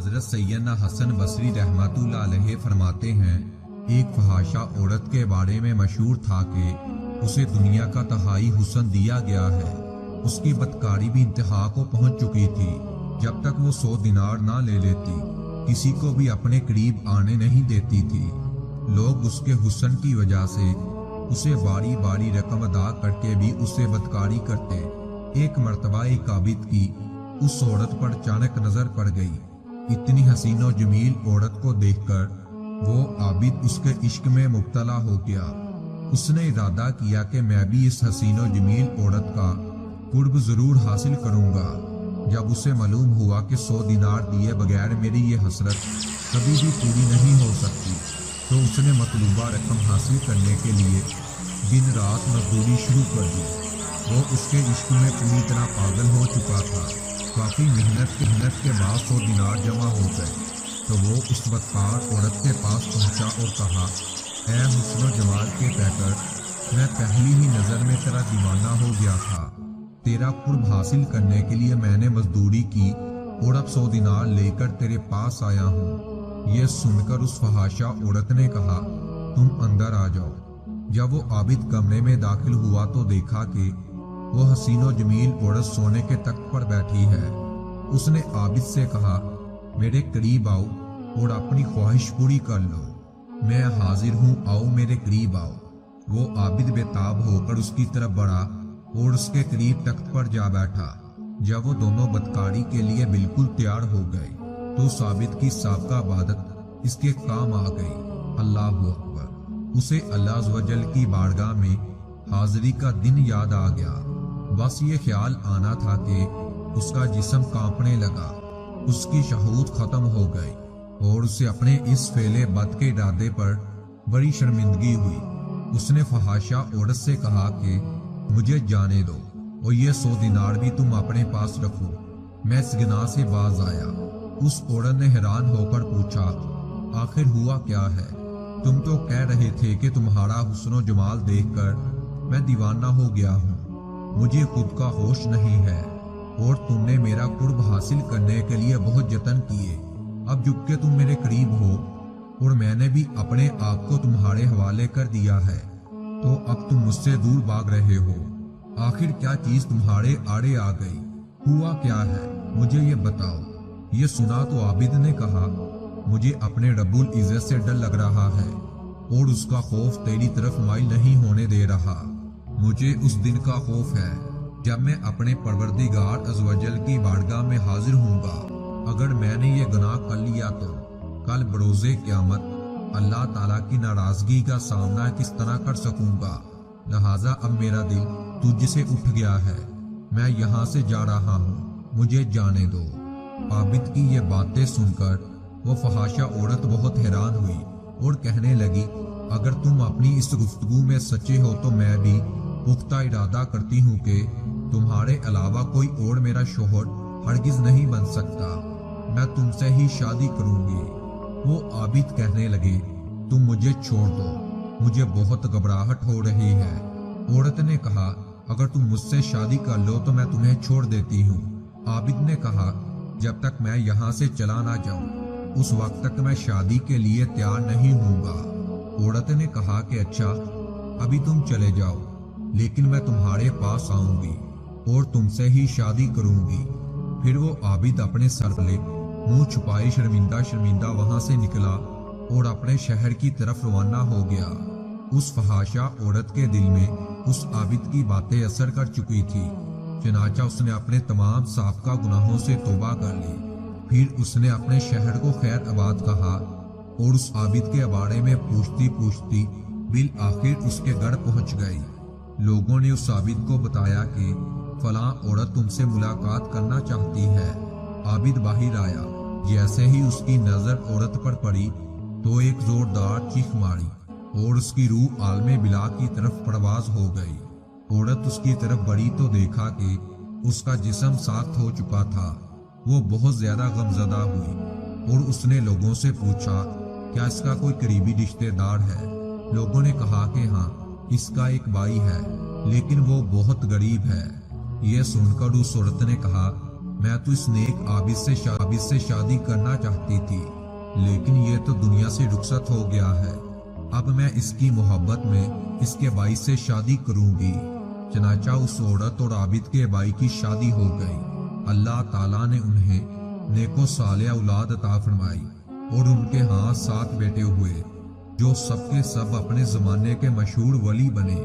حضرت سیدنا حسن بصری رحمت اللہ علیہ فرماتے ہیں، ایک فحاشہ عورت کے بارے میں مشہور تھا کہ اسے دنیا کا تہائی حسن دیا گیا ہے۔ اس کی بدکاری بھی انتہا کو پہنچ چکی تھی۔ جب تک وہ 100 دینار نہ لے لیتی، کسی کو بھی اپنے قریب آنے نہیں دیتی تھی۔ لوگ اس کے حسن کی وجہ سے اسے باری باری رقم ادا کر کے بھی اسے بدکاری کرتے۔ ایک مرتبہ ایک عابد کی اس عورت پر اچانک نظر پڑ گئی۔ اتنی حسین و جمیل عورت کو دیکھ کر وہ عابد اس کے عشق میں مبتلا ہو گیا۔ اس نے ارادہ کیا کہ میں بھی اس حسین و جمیل عورت کا قرب ضرور حاصل کروں گا۔ جب اسے معلوم ہوا کہ 100 دینار دیے بغیر میری یہ حسرت کبھی بھی پوری نہیں ہو سکتی، تو اس نے مطلوبہ رقم حاصل کرنے کے لیے دن رات مزدوری شروع کر دی۔ وہ اس کے عشق میں پوری طرح پاگل ہو چکا تھا۔ کافی محنت کے بعد 100 دینار جمع ہو گئے تو وہ اس بدکار عورت کے پاس پہنچا اور کہا، اے حسن و جمال کے پیکر، میں پہلی ہی نظر میں تیرا دیوانہ ہو گیا تھا۔ تیرا قرب حاصل کرنے کے لیے میں نے مزدوری کی اور اب 100 دینار لے کر تیرے پاس آیا ہوں۔ یہ سن کر اس فحاشہ عورت نے کہا، تم اندر آ جاؤ۔ جب وہ عابد کمرے میں داخل ہوا تو دیکھا کہ وہ حسین و جمیل عورت سونے کے تخت پر بیٹھی ہے۔ اس نے عابد سے کہا، میرے قریب آؤ اور اپنی خواہش پوری کر لو۔ میں حاضر ہوں، آؤ میرے قریب آؤ۔ وہ عابد بے تاب ہو کر اس کی طرف بڑھا اور اس کے قریب تخت پر جا بیٹھا۔ جب وہ دونوں بدکاری کے لیے بالکل تیار ہو گئے تو اس عابد کی سابقہ عبادت اس کے کام آ گئی۔ اللہ اکبر! اسے اللہ عز و جل کی بارگاہ میں حاضری کا دن یاد آ گیا۔ بس یہ خیال آنا تھا کہ اس کا جسم کانپنے لگا، اس کی شہود ختم ہو گئی اور اسے اپنے اس فعل بد کے ارادے پر بڑی شرمندگی ہوئی۔ اس نے فحاشہ عورت سے کہا کہ مجھے جانے دو اور یہ 100 دینار بھی تم اپنے پاس رکھو۔ میں اس گناہ سے باز آیا۔ اس عورت نے حیران ہو کر پوچھا، آخر ہوا کیا ہے؟ تم تو کہہ رہے تھے کہ تمہارا حسن و جمال دیکھ کر میں دیوانہ ہو گیا ہوں، مجھے خود کا ہوش نہیں ہے، اور تم نے میرا قرب حاصل کرنے کے لیے بہت جتن کیے۔ اب جب کہ تم میرے قریب ہو اور میں نے بھی اپنے آپ کو تمہارے حوالے کر دیا ہے، تو اب تم مجھ سے دور بھاگ رہے ہو۔ آخر کیا چیز تمہارے آڑے آ گئی؟ ہوا کیا ہے؟ مجھے یہ بتاؤ۔ یہ سنا تو عابد نے کہا، مجھے اپنے رب العزت سے ڈر لگ رہا ہے اور اس کا خوف تیری طرف مائل نہیں ہونے دے رہا۔ مجھے اس دن کا خوف ہے جب میں اپنے پروردگار عز و جل کی بارگاہ میں حاضر ہوں گا۔ اگر میں نے یہ گناہ کر لیا تو کل بروز قیامت اللہ تعالیٰ کی ناراضگی کا سامنا کس طرح کر سکوں گا؟ لہٰذا اب میرا دل تجھ سے اٹھ گیا ہے، میں یہاں سے جا رہا ہوں، مجھے جانے دو۔ عابد کی یہ باتیں سن کر وہ فحاشہ عورت بہت حیران ہوئی اور کہنے لگی، اگر تم اپنی اس گفتگو میں سچے ہو تو میں بھی پختہ ارادہ کرتی ہوں کہ تمہارے علاوہ کوئی اور میرا شوہر ہرگز نہیں بن سکتا، میں تم سے ہی شادی کروں گی۔ وہ عابد کہنے لگے، تم مجھے چھوڑ دو، مجھے بہت گھبراہٹ ہو رہی ہے۔ عورت نے کہا، اگر تم مجھ سے شادی کر لو تو میں تمہیں چھوڑ دیتی ہوں۔ عابد نے کہا، جب تک میں یہاں سے چلا نہ جاؤں اس وقت تک میں شادی کے لیے تیار نہیں ہوں گا۔ عورت نے کہا کہ اچھا، ابھی تم چلے جاؤ، لیکن میں تمہارے پاس آؤں گی اور تم سے ہی شادی کروں گی۔ پھر وہ عابد اپنے سر لے منہ چھپائے شرمندہ وہاں سے نکلا اور اپنے شہر کی طرف روانہ ہو گیا۔ اس فحاشہ عورت کے دل میں اس عابد کی باتیں اثر کر چکی تھی، چنانچہ اس نے اپنے تمام سابقہ گناہوں سے توبہ کر لی۔ پھر اس نے اپنے شہر کو خیر آباد کہا اور اس عابد کے بارے میں پوچھتی بالآخر اس کے گھر پہنچ گئی۔ لوگوں نے اس عابد کو بتایا کہ فلاں عورت تم سے ملاقات کرنا چاہتی ہے۔ عابد باہر آیا، جیسے ہی اس کی نظر عورت پر پڑی تو ایک زوردار چیخ ماری اور اس کی روح عالم بلا کی طرف پرواز ہو گئی۔ عورت اس کی طرف بڑھی تو دیکھا کہ اس کا جسم ساخت ہو چکا تھا۔ وہ بہت زیادہ غمزدہ ہوئی اور اس نے لوگوں سے پوچھا، کیا اس کا کوئی قریبی رشتہ دار ہے؟ لوگوں نے کہا کہ ہاں، اس کا ایک بھائی ہے، لیکن وہ بہت غریب ہے۔ یہ سن کر اس عورت نے کہا، میں تو اس نیک عابد سے شادی کرنا چاہتی تھی، لیکن یہ تو دنیا سے رخصت ہو گیا ہے۔ اب میں اس کی محبت میں اس کے بھائی سے شادی کروں گی۔ چنانچہ اس عورت اور عابد کے بھائی کی شادی ہو گئی۔ اللہ تعالیٰ نے انہیں نیک و صالح اولاد عطا فرمائی اور ان کے ہاں 7 بیٹے ہوئے جو سب کے سب اپنے زمانے کے مشہور ولی بنے۔